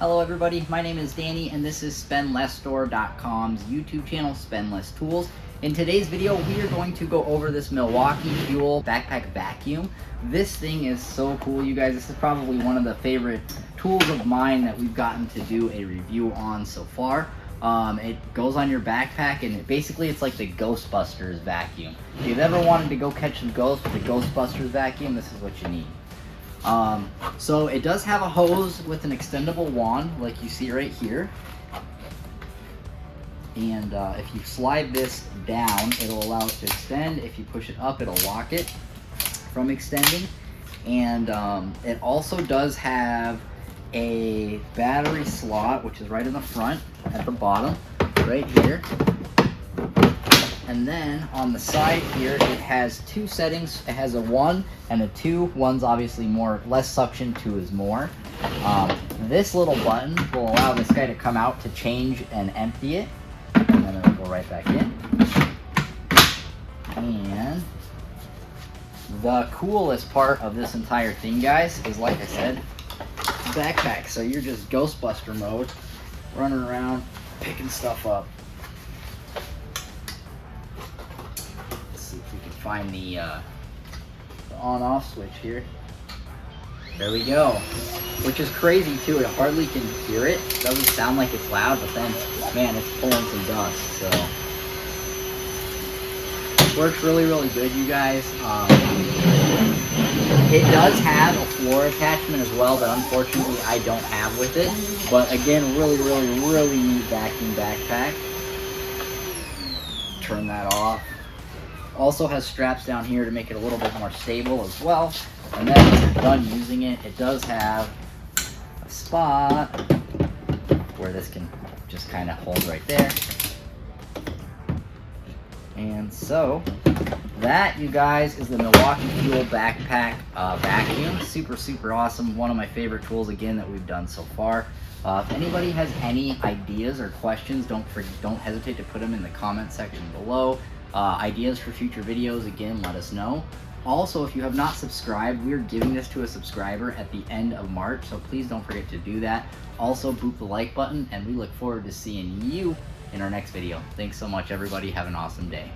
Hello everybody, my name is Danny and this is SpendLessStore.com's YouTube channel, Spend Less Tools. In today's video, we are going to go over this Milwaukee Fuel backpack vacuum. This thing is so cool, you guys. This is probably one of the favorite tools of mine that we've gotten to do a review on so far. It goes on your backpack and it's like the Ghostbusters vacuum. If you've ever wanted to go catch some ghosts with the Ghostbusters vacuum, this is what you need. So it does have a hose with an extendable wand like you see right here. And if you slide this down, it'll allow it to extend. If you push it up, it'll lock it from extending. And it also does have a battery slot, which is right in the front at the bottom, right here. And then on the side here, it has two settings. It has a 1 and a 2. 1's obviously less suction, 2 is more. This little button will allow this guy to come out to change and empty it. And then it'll go right back in. And the coolest part of this entire thing, guys, is like I said, backpack. So you're just Ghostbuster mode, running around, picking stuff up. If we can find the on-off switch here. There we go. Which is crazy too. It hardly can hear it. It doesn't sound like it's loud, but then, man, it's pulling some dust. So it works really, really good, you guys. It does have a floor attachment as well that unfortunately I don't have with it. But again, really, really, really neat vacuum backpack. Turn that off. Also has straps down here to make it a little bit more stable as well. And then when you're done using it, it does have a spot where this can just kind of hold right there. And so that, you guys, is the Milwaukee Fuel backpack vacuum. Super, super awesome. One of my favorite tools, again, that we've done so far. If anybody has any ideas or questions, don't hesitate to put them in the comment section below. Ideas for future videos, again, let us know. Also, if you have not subscribed, we're giving this to a subscriber at the end of March, so please don't forget to do that. Also, boop the like button, and we look forward to seeing you in our next video. Thanks so much, everybody. Have an awesome day.